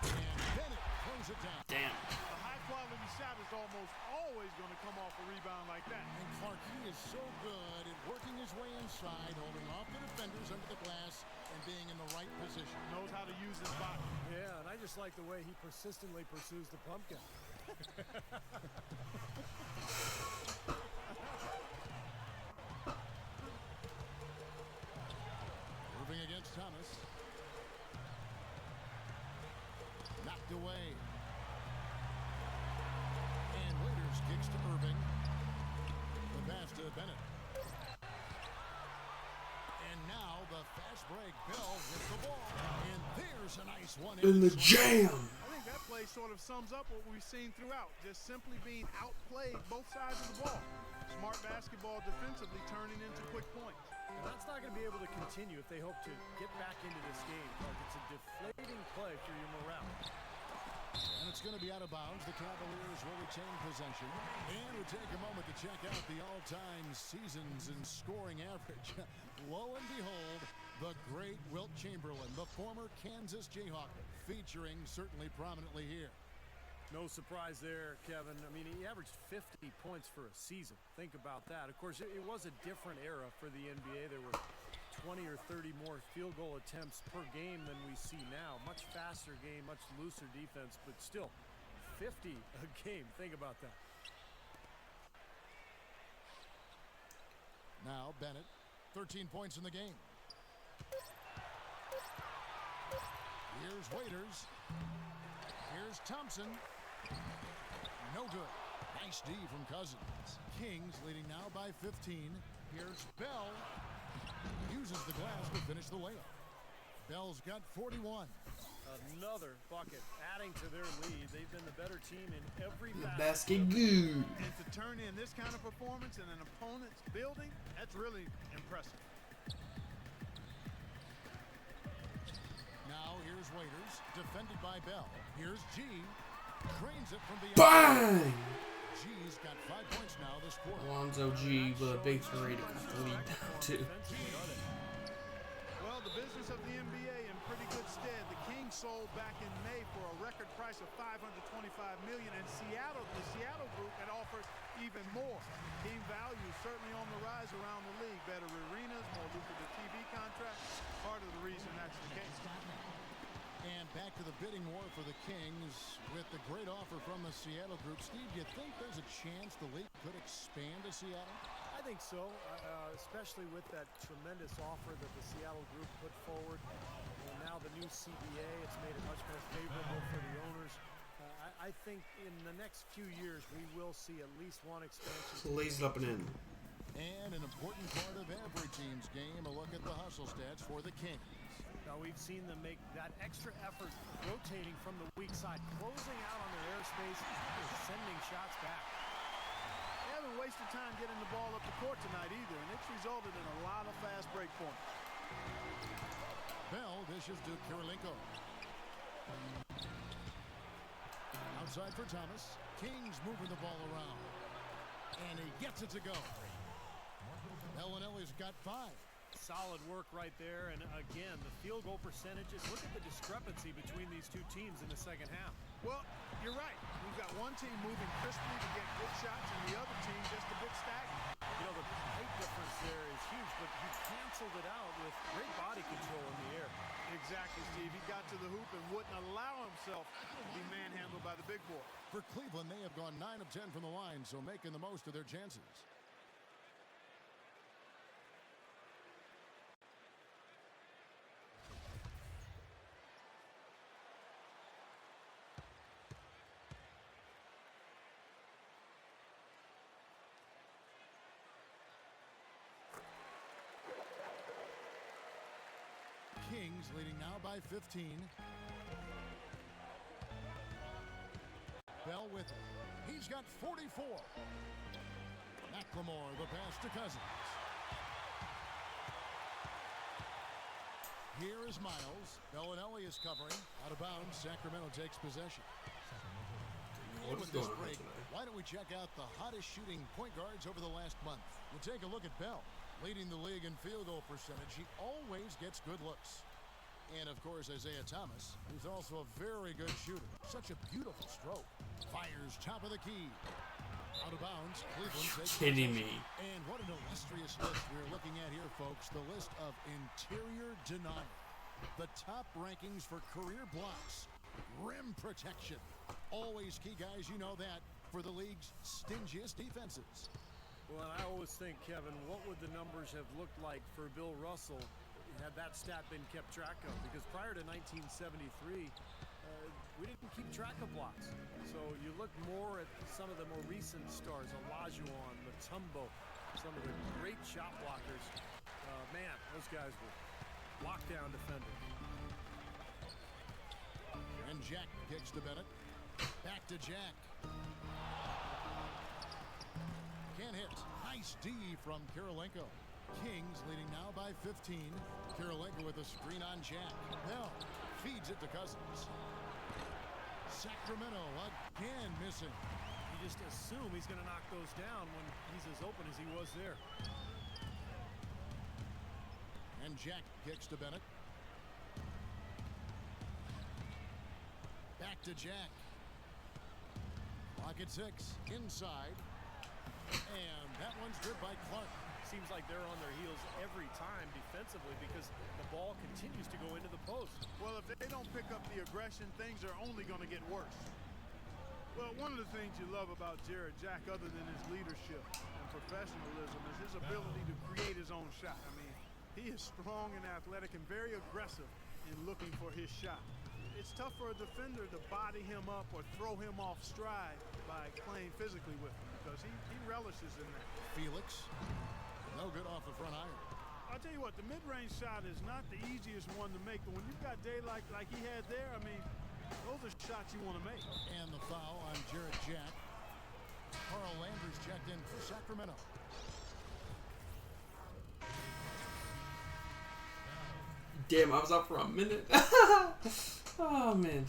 And Bennett throws it down. Damn. A high-quality shot is almost always going to come off a rebound like that. And Clark, he is so good at working his way inside, holding off the defenders under the glass, and being in the right position. Knows how to use his body. Yeah, and I just like the way he persistently pursues the pumpkin. Irving against Thomas. Knocked away. And Waiters kicks to Irving. The pass to Bennett. And now the fast break. Bell with the ball. And there's a nice one. In the jam. I think that play sort of sums up what we've seen throughout. Just simply being outplayed both sides of the ball. Smart basketball defensively turning into quick points. And that's not going to be able to continue if they hope to get back into this game. Like, it's a deflating play for your morale. And it's going to be out of bounds. The Cavaliers will retain possession. And we'll take a moment to check out the all-time seasons and scoring average. Lo and behold, the great Wilt Chamberlain, the former Kansas Jayhawk, featuring certainly prominently here. No surprise there, Kevin. I mean, he averaged 50 points for a season. Think about that. Of course, it was a different era for the NBA. There were 20 or 30 more field goal attempts per game than we see now. Much faster game, much looser defense, but still 50 a game. Think about that. Now Bennett, 13 points in the game. Here's Waiters. Here's Thompson. No good. Nice D from Cousins. Kings leading now by 15. Here's Bell. Uses the glass to finish the layup. Bell's got 41. Another bucket adding to their lead. They've been the better team in every Basket good. And to turn in this kind of performance in an opponent's building, that's really impressive. Now here's Waiters, defended by Bell. Here's G. Trains it from beyond. Bang! G's got 5 points now this quarter. Alonzo G with a big three to cut the lead down to. Well, the business of the NBA in pretty good stead. The Kings sold back in May for a record price of $525 million, and the Seattle group had offered even more. Team value certainly on the rise around the league. Better arenas, more lucrative TV contracts. Part of the reason that's the case. And back to the bidding war for the Kings with the great offer from the Seattle group. Steve, do you think there's a chance the league could expand to Seattle? I think so, especially with that tremendous offer that the Seattle group put forward. And now the new CBA, it's made it much more favorable for the owners. I think in the next few years we will see at least one expansion. Lays it up and in. And an important part of every team's game, a look at the hustle stats for the Kings. Now we've seen them make that extra effort rotating from the weak side, closing out on their airspace, and sending shots back. They haven't wasted time getting the ball up the court tonight either, and it's resulted in a lot of fast break points. Bell dishes to Kirilenko. Outside for Thomas. Kings moving the ball around. And he gets it to go. Bellinelli's got 5. Solid work right there, and again, the field goal percentages. Look at the discrepancy between these two teams in the second half. Well, you're right. We've got one team moving crisply to get good shots, and the other team just a bit stagnant. You know, the pipeline difference there is huge, but he canceled it out with great body control in the air. Exactly, Steve. He got to the hoop and wouldn't allow himself to be manhandled by the big boy. For Cleveland, they have gone 9 of 10 from the line, so making the most of their chances. Kings leading now by 15. Bell with it. He's got 44. McLemore, the pass to Cousins. Here is Miles. Bellinelli is covering. Out of bounds. Sacramento takes possession. What is With this going on break, tonight? why don't we check out the hottest shooting point guards over the last month? We'll take a look at Bell. Leading the league in field goal percentage. He always gets good looks. And, of course, Isaiah Thomas, who's also a very good shooter. Such a beautiful stroke. Fires top of the key. Out of bounds. Cleveland takes Kidding possession. me. And what an illustrious list we're looking at here, folks. The list of interior denial. The top rankings for career blocks. Rim protection. Always key, guys. You know that. For the league's stingiest defenses. Well, I always think, Kevin, what would the numbers have looked like for Bill Russell had that stat been kept track of? Because prior to 1973, we didn't keep track of blocks. So you look more at some of the more recent stars, Olajuwon, Mutombo, some of the great shot blockers. Man, those guys were lockdown defenders. And Jack kicks to Bennett. Back to Jack. Can't hit. Nice D from Kirilenko. Kings leading now by 15. Kirilenko with a screen on Jack. Bell feeds it to Cousins. Sacramento again missing. You just assume he's going to knock those down when he's as open as he was there. And Jack kicks to Bennett. Back to Jack. Clock at 6. Inside. And that one's good by Clark. Seems like they're on their heels every time defensively because the ball continues to go into the post. Well, if they don't pick up the aggression, things are only going to get worse. Well, one of the things you love about Jared Jack, other than his leadership and professionalism, is his ability to create his own shot. I mean, he is strong and athletic and very aggressive in looking for his shot. It's tough for a defender to body him up or throw him off stride by playing physically with him because he relishes in that. Felix. No good off the front iron. I'll tell you what, the mid-range shot is not the easiest one to make, but when you've got daylight like he had there, I mean, those are shots you want to make. And the foul on Jared Jack. Carl Landers checked in for Sacramento. Damn, I was out for a minute. Oh, man.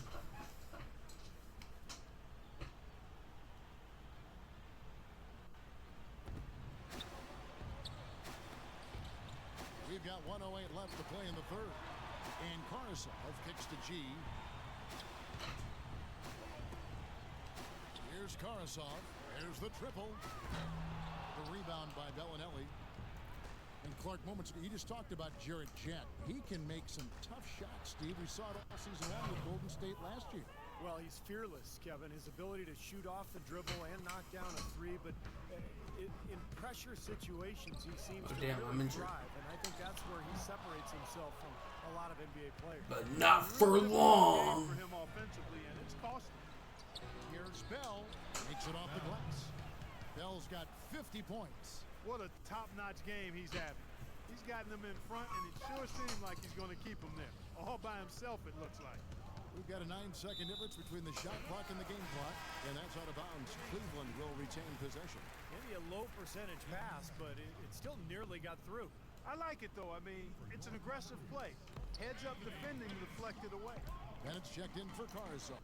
We've got 1:08 left to play in the third. And Karasov kicks to G. Here's Karasov. There's the triple. The rebound by Bellinelli. And Clark, moments ago, he just talked about Jared Jack. He can make some tough shots, Steve. We saw it all season long with Golden State last year. Well, he's fearless, Kevin. His ability to shoot off the dribble and knock down a three, but in pressure situations, he seems to really thrive, and I think that's where he separates himself from a lot of NBA players. But not for long. For him offensively, and it's costly. Here's Bell. Takes it off the glass. Bell's got 50 points. What a top-notch game he's having. He's gotten them in front, and it sure seems like he's going to keep them there. All by himself, it looks like. We've got a 9-second difference between the shot clock and the game clock, and that's out of bounds. Cleveland will retain possession. Maybe a low percentage pass, but it still nearly got through. I like it, though. I mean, it's an aggressive play. Heads up defending, deflected away. Bennett's checked in for Caruso.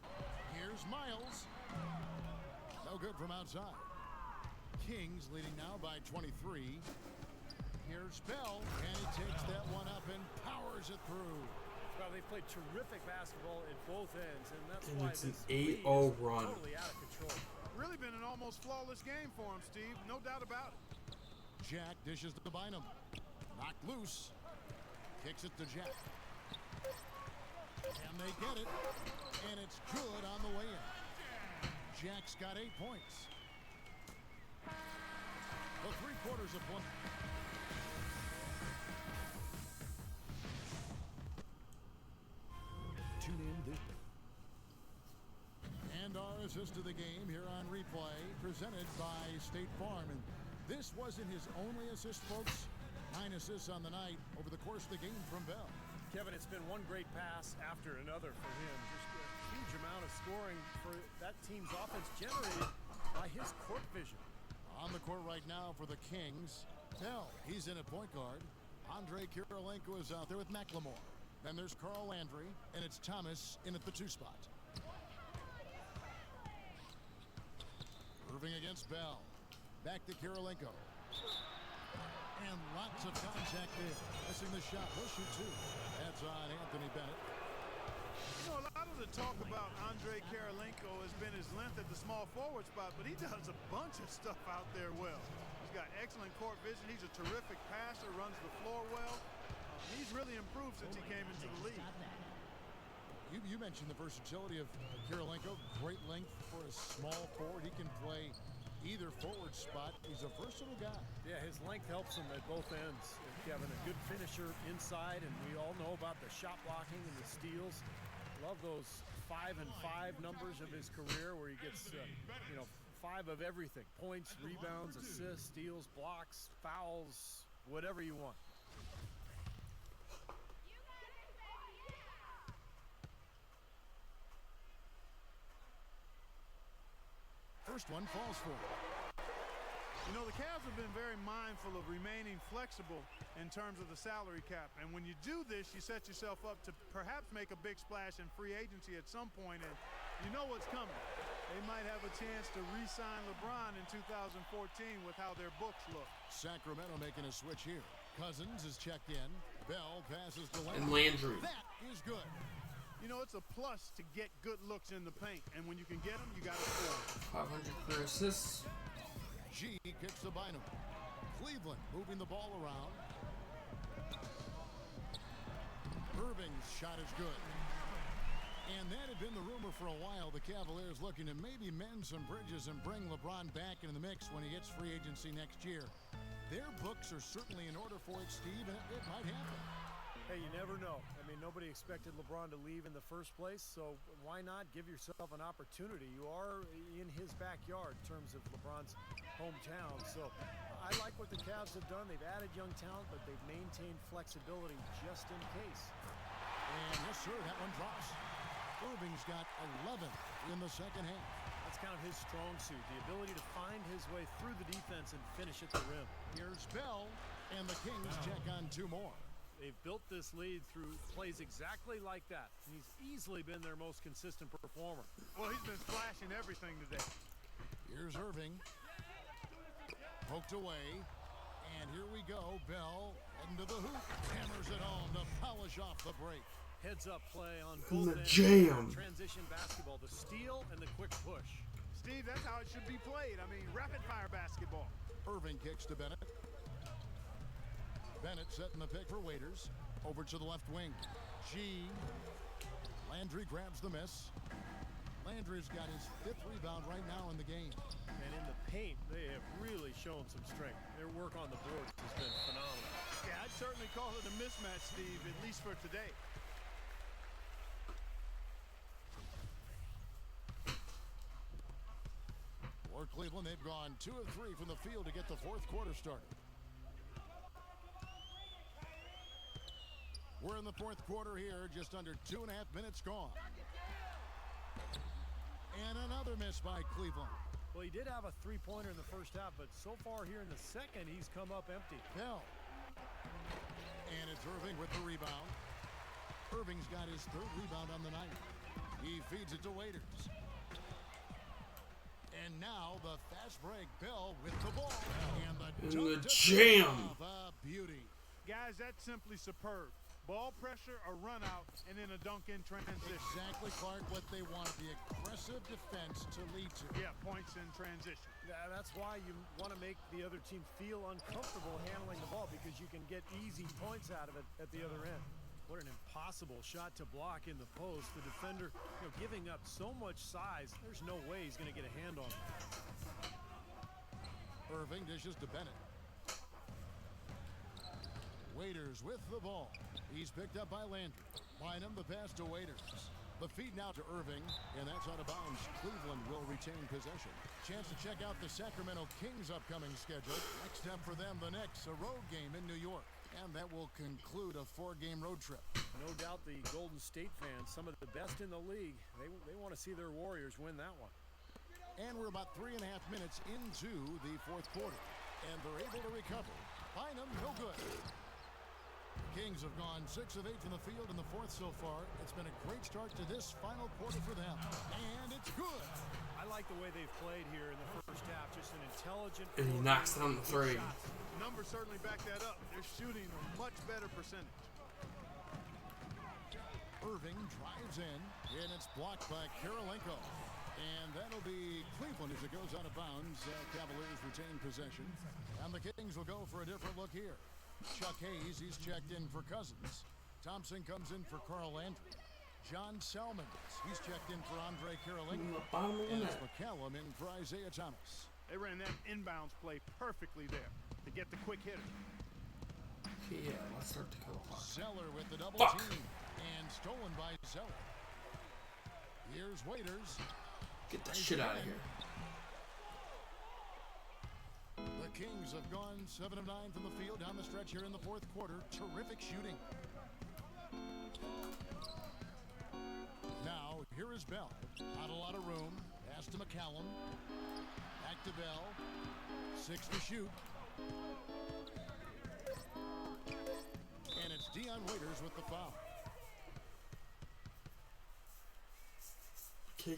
Here's Miles. No good from outside. Kings leading now by 23. Here's Bell, and he takes that one up and powers it through. Well, they played terrific basketball at both ends, and that's And why it's an this lead 8-0 is run. totally out of control. Really been an almost flawless game for him, Steve. No doubt about it. Jack dishes to Bynum. Knocked loose. Kicks it to Jack. And they get it. And it's good on the way in. Jack's got 8 points. The 3/4 of play. Tune in this. And our assist of the game here on replay, presented by State Farm. And this wasn't his only assist, folks. 9 assists on the night over the course of the game from Bell. Kevin, it's been one great pass after another for him. Just a huge amount of scoring for that team's offense generated by his court vision. On the court right now for the Kings, Bell, he's in at point guard. Andre Kirilenko is out there with McLemore. Then there's Carl Landry, and it's Thomas in at the 2 spot. Irving against Bell. Back to Kirilenko. And lots of contact there. Missing the shot. He'll shoot 2. That's on Anthony Bennett. You know, a lot of the talk about Andre Kirilenko has been his length at the small forward spot, but he does a bunch of stuff out there well. He's got excellent court vision. He's a terrific passer, runs the floor well. He's really improved since he came into the league. You mentioned the versatility of Kirilenko. Great length for a small forward. He can play either forward spot. He's a versatile guy. Yeah, his length helps him at both ends. And Kevin, a good finisher inside, and we all know about the shot blocking and the steals. Love those 5 and 5 numbers of his career where he gets, 5 of everything. Points, rebounds, assists, steals, blocks, fouls, whatever you want. First one falls for him. You know, the Cavs have been very mindful of remaining flexible in terms of the salary cap. And when you do this, you set yourself up to perhaps make a big splash in free agency at some point. And you know what's coming. They might have a chance to re-sign LeBron in 2014 with how their books look. Sacramento making a switch here. Cousins is checked in. Bell passes to And Landry. That is good. You know, it's a plus to get good looks in the paint. And when you can get them, you got to score. 500 career assists. G kicks to Bynum. Cleveland moving the ball around. Irving's shot is good. And that had been the rumor for a while. The Cavaliers looking to maybe mend some bridges and bring LeBron back into the mix when he gets free agency next year. Their books are certainly in order for it, Steve, and it might happen. Hey, you never know. I mean, nobody expected LeBron to leave in the first place, so why not give yourself an opportunity? You are in his backyard in terms of LeBron's hometown, so I like what the Cavs have done. They've added young talent, but they've maintained flexibility just in case. And yes, sir, that one drops. Irving's got 11 in the second half. That's kind of his strong suit, the ability to find his way through the defense and finish at the rim. Here's Bell, and the Kings check on 2 more. They've built this lead through plays exactly like that. He's easily been their most consistent performer. Well, he's been flashing everything today. Here's Irving. Poked away. And here we go. Bell heading to the hoop. Hammers it home to polish off the break. Heads up play on And both the ends. jam. Transition basketball, the steal and the quick push. Steve, that's how it should be played. I mean, rapid-fire basketball. Irving kicks to Bennett. Bennett setting the pick for Waiters. Over to the left wing. G. Landry grabs the miss. Landry's got his 5th rebound right now in the game. And in the paint, they have really shown some strength. Their work on the boards has been phenomenal. Yeah, I'd certainly call it a mismatch, Steve, at least for today. For Cleveland, they've gone 2 of 3 from the field to get the 4th quarter started. We're in the 4th quarter here, just under 2.5 minutes gone. And another miss by Cleveland. Well, he did have a three-pointer in the first half, but so far here in the second, he's come up empty. Bell. And it's Irving with the rebound. Irving's got his 3rd rebound on the night. He feeds it to Waiters. And now the fast break. Bell with the ball. And the And the dunk to jam. a beauty. Guys, that's simply superb. Ball pressure, a run out, and then a dunk in transition. Exactly, Clark, what they want, the aggressive defense to lead to. Yeah, points in transition. Yeah, that's why you want to make the other team feel uncomfortable handling the ball, because you can get easy points out of it at the other end. What an impossible shot to block in the post. The defender, giving up so much size, there's no way he's going to get a hand on it. Irving dishes to Bennett. Waiters with the ball. He's picked up by Landry. Bynum the pass to Waiters. The feed now to Irving, and that's out of bounds. Cleveland will retain possession. Chance to check out the Sacramento Kings' upcoming schedule. Next up for them, the Knicks, a road game in New York. And that will conclude a 4-game road trip. No doubt the Golden State fans, some of the best in the league, they want to see their Warriors win that one. And we're about 3.5 minutes into the fourth quarter. And they're able to recover. Bynum, no good. Kings have gone 6 of 8 from the field in the fourth so far. It's been a great start to this final quarter for them. And it's good. I like the way they've played here in the first half. Just an intelligent... And he knocks down the three. Numbers certainly back that up. They're shooting a much better percentage. Irving drives in, and it's blocked by Karolinko. And that'll be Cleveland as it goes out of bounds. Cavaliers retain possession. And the Kings will go for a different look here. Chuck Hayes, he's checked in for Cousins. Thompson comes in for Carl Landry. John Selman, he's checked in for Andre Karolinko. And it's McCallum in for Isaiah Thomas. They ran that inbounds play perfectly there to get the quick hitter. Yeah, let's start to kill clock. Zeller with the double team. And stolen by Zeller. Here's Waiters. Get that shit out of here. The Kings have gone 7 of 9 from the field down the stretch here in the fourth quarter. Terrific shooting. Now, here is Bell. Not a lot of room. Pass to McCallum. Back to Bell. 6 to shoot. And it's Dion Waiters with the foul. Okay,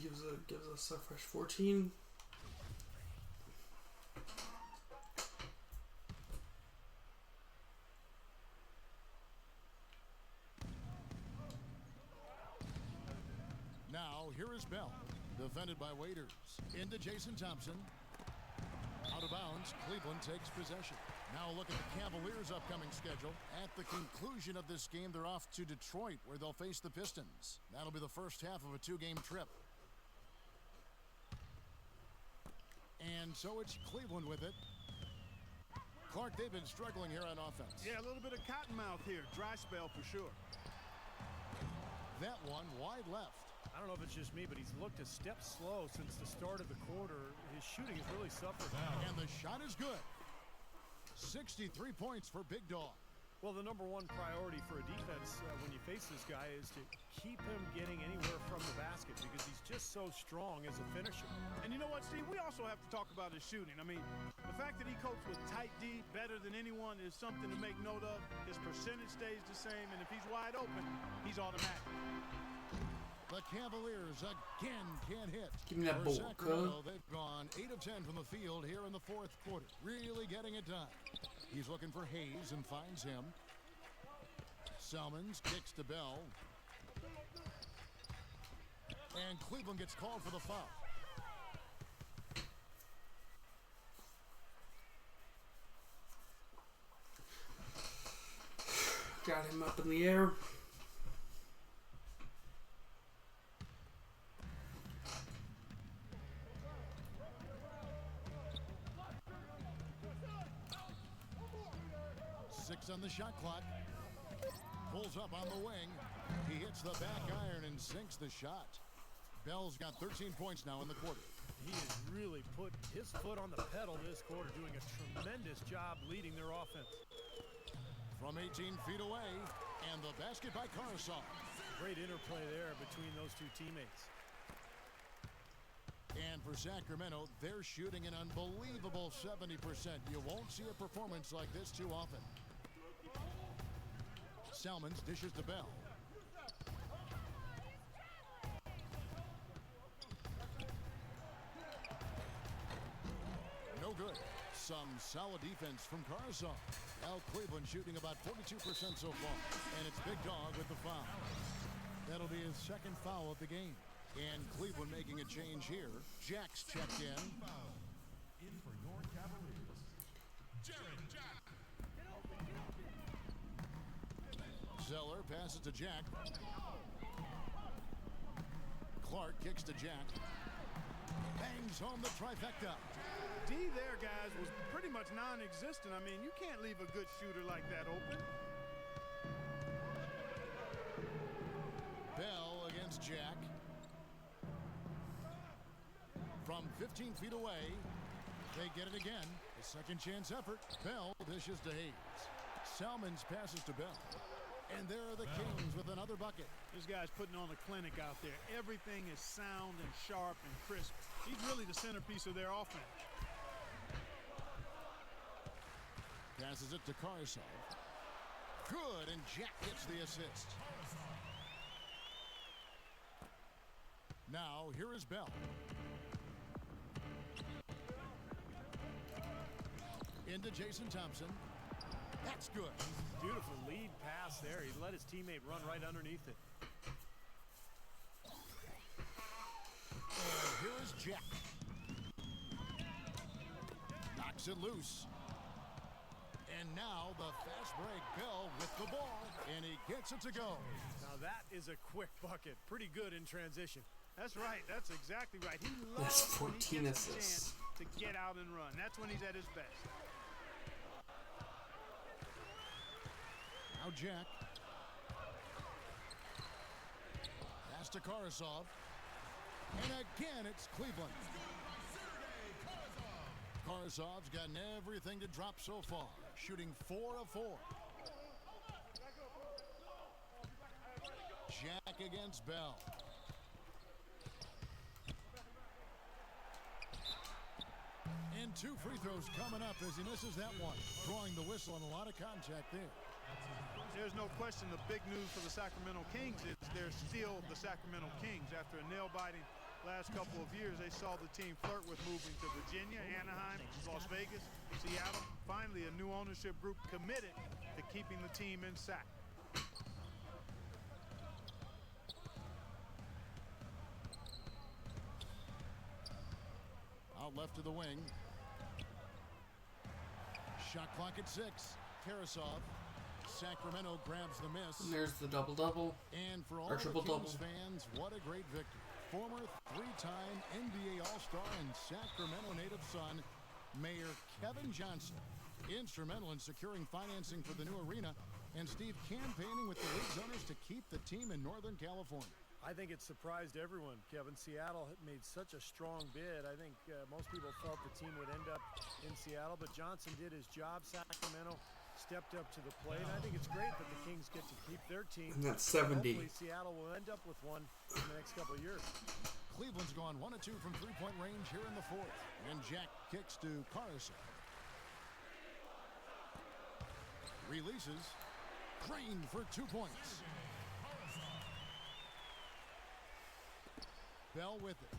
gives us a fresh 14. Now, here is Bell. Defended by Waiters. Into Jason Thompson. Out of bounds. Cleveland takes possession. Now look at the Cavaliers' upcoming schedule. At the conclusion of this game, they're off to Detroit, where they'll face the Pistons. That'll be the first half of a 2-game trip. And so it's Cleveland with it. Clark, they've been struggling here on offense. Yeah, a little bit of cottonmouth here. Dry spell for sure. That one wide left. I don't know if it's just me, but he's looked a step slow since the start of the quarter. His shooting has really suffered. And the shot is good. 63 points for Big Dog. Well, the number one priority for a defense when you face this guy is to keep him getting anywhere from the basket, because he's just so strong as a finisher. And you know what, Steve? We also have to talk about his shooting. I mean, the fact that he copes with tight D better than anyone is something to make note of. His percentage stays the same, and if he's wide open, he's automatic. The Cavaliers again can't hit. Give me that For ball, Sacramento, they've gone 8 of 10 from the field here in the fourth quarter. Really getting it done. He's looking for Hayes and finds him. Selmans kicks to Bell. And Cleveland gets called for the foul. Got him up in the air. On the shot clock. Pulls up on the wing. He hits the back iron and sinks the shot. Bell's got 13 points now in the quarter. He has really put his foot on the pedal this quarter, doing a tremendous job leading their offense. From 18 feet away, and the basket by Caruso. Great interplay there between those two teammates. And for Sacramento, they're shooting an unbelievable 70%. You won't see a performance like this too often. Selmans dishes to Bell. No good. Some solid defense from Carsall. Al Cleveland shooting about 42% so far. And it's Big Dog with the foul. That'll be his second foul of the game. And Cleveland making a change here. Jack's checked in. In for your Cavaliers, Jared Jack. Zeller passes to Jack. Clark kicks to Jack. Bangs home the trifecta. D there, guys, was pretty much non-existent. I mean, you can't leave a good shooter like that open. Bell against Jack. From 15 feet away, they get it again. A second chance effort. Bell dishes to Hayes. Salmons passes to Bell. And there are the Kings with another bucket. This guy's putting on a clinic out there. Everything is sound and sharp and crisp. He's really the centerpiece of their offense. Passes it to Carsall. Good, and Jack gets the assist. Now, here is Bell. Into Jason Thompson. That's good. Beautiful lead pass there. He let his teammate run right underneath it. And here is Jack. Knocks it loose. And now the fast break. Bell with the ball. And he gets it to go. Now that is a quick bucket. Pretty good in transition. That's right. That's exactly right. He That's loves when he 14 gets a assists. chance to get out and run. That's when he's at his best. Now Jack. Pass to Carsall. And again, it's Cleveland. Karsov's gotten everything to drop so far. Shooting 4 of 4. Jack against Bell. And 2 free throws coming up as he misses that one. Drawing the whistle and a lot of contact there. There's no question the big news for the Sacramento Kings is they're still the Sacramento Kings. After a nail-biting last couple of years, they saw the team flirt with moving to Virginia, Anaheim, Las Vegas, Seattle. Finally, a new ownership group committed to keeping the team in Sac. Out left to the wing. Shot clock at 6. Tarasov. Sacramento grabs the miss. And there's the double-double. And for all Or the triple-double. Kings fans, what a great victory. Former 3-time NBA All-Star and Sacramento native son, Mayor Kevin Johnson, instrumental in securing financing for the new arena, and Steve campaigning with the league's owners to keep the team in Northern California. I think it surprised everyone, Kevin. Seattle had made such a strong bid. I think most people felt the team would end up in Seattle, but Johnson did his job. Sacramento stepped up to the plate. I think it's great that the Kings get to keep their team. And that's 70. Hopefully Seattle will end up with one in the next couple of years. Cleveland's gone 1 of 2 from three-point range here in the 4th. And Jack kicks to Carsall. Releases. Crane for 2 points. Bell with it.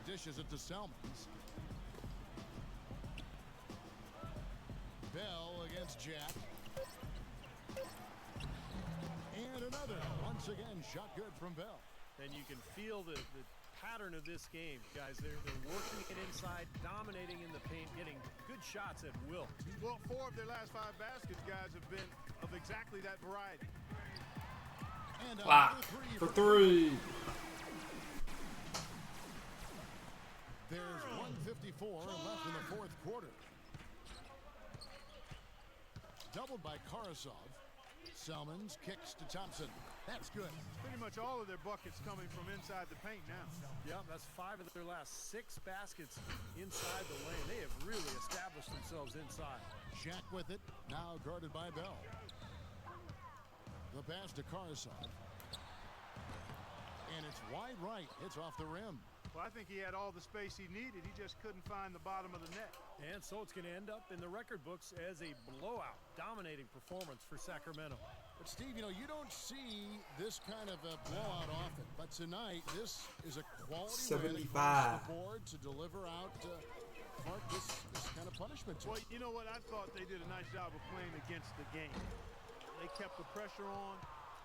Dishes it to Salmons. Bell against Jack. And another. Once again, shot good from Bell. And you can feel the pattern of this game, guys. They're working it inside, dominating in the paint, getting good shots at will. Well, 4 of their last 5 baskets, guys, have been of exactly that variety. And Wow. For 3. There's 1:54 left in the 4th quarter. Doubled by Carsall. Salmons kicks to Thompson. That's good. Pretty much all of their buckets coming from inside the paint now. Yep, that's 5 of their last 6 baskets inside the lane. They have really established themselves inside. Jack with it. Now guarded by Bell. The pass to Carsall. And it's wide right. It's off the rim. Well, I think he had all the space he needed. He just couldn't find the bottom of the net. And so it's going to end up in the record books as a blowout, dominating performance for Sacramento. But, Steve, you know, you don't see this kind of a blowout often. But tonight, this is a quality win across the board to deliver out this kind of punishment. Well, you know what? I thought they did a nice job of playing against the game. They kept the pressure on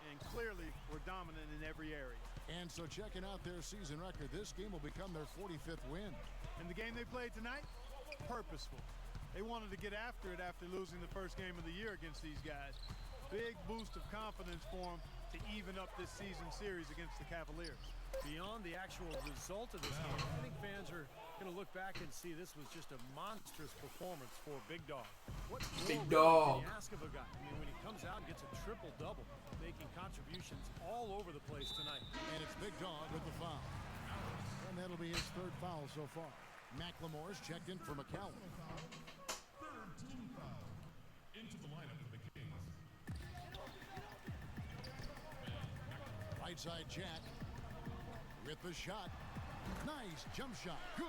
and clearly were dominant in every area. And so checking out their season record, this game will become their 45th win. And the game they played tonight, purposeful. They wanted to get after it after losing the first game of the year against these guys. Big boost of confidence for them to even up this season series against the Cavaliers. Beyond the actual result of this game, I think fans are going to look back and see this was just a monstrous performance for Big Dog. What Big more Dog can you ask of a guy? I mean, when he comes out and gets a triple-double, making contributions all over the place tonight. And it's Big Dog with the foul. And that'll be his third foul so far. McLemore's checked in for McCallum. Third team foul. Into the lineup for the Kings. Right side Jack with the shot. Nice jump shot. Good.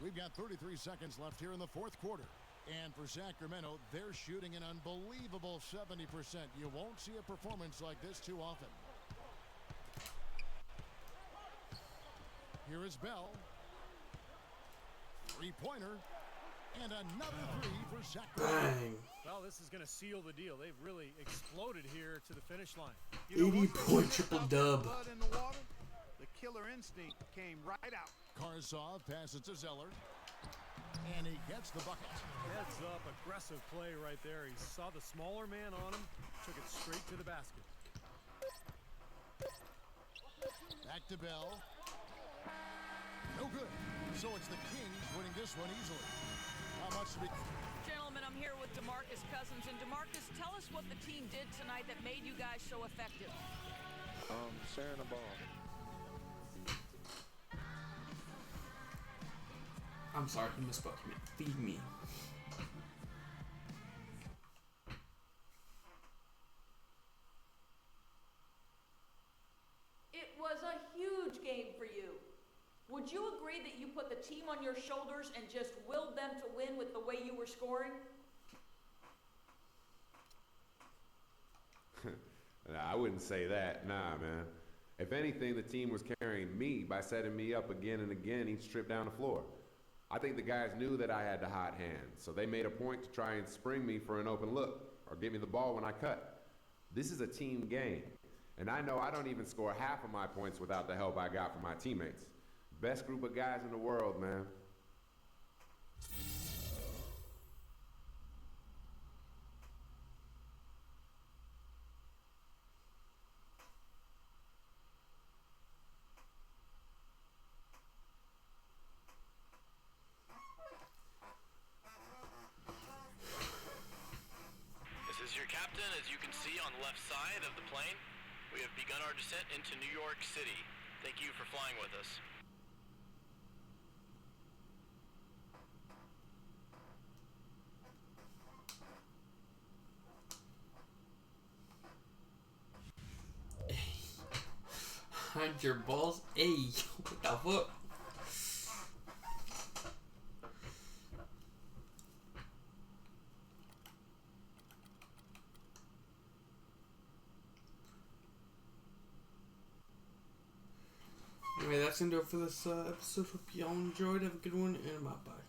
We've got 33 seconds left here in the fourth quarter. And for Sacramento, they're shooting an unbelievable 70%. You won't see a performance like this too often. Here is Bell. Three-pointer. And another three for Sacramento. Bang. Well, this is going to seal the deal. They've really exploded here to the finish line. 80-point triple-dub. Blood in the water, the killer instinct came right out. Karsov passes to Zeller. And he gets the bucket. Heads up, aggressive play right there. He saw the smaller man on him, took it straight to the basket. Back to Bell. No good. So it's the Kings winning this one easily. How much to be... Gentlemen, I'm here with DeMarcus Cousins. And DeMarcus, tell us what the team did tonight that made you guys so effective. Sharing the ball. I'm sorry, he misspoke. He meant feed me. It was a huge game for you. Would you agree that you put the team on your shoulders and just willed them to win with the way you were scoring? I wouldn't say that. Nah, man. If anything, the team was carrying me by setting me up again and again each trip down the floor. I think the guys knew that I had the hot hand, so they made a point to try and spring me for an open look or give me the ball when I cut. This is a team game, and I know I don't even score half of my points without the help I got from my teammates. Best group of guys in the world, man. This is your captain. As you can see on the left side of the plane, we have begun our descent into New York City. Thank you for flying with us. Hide your balls. Hey, what the fuck? Anyway, that's gonna do it for this episode. Hope y'all enjoyed. Have a good one, and bye bye.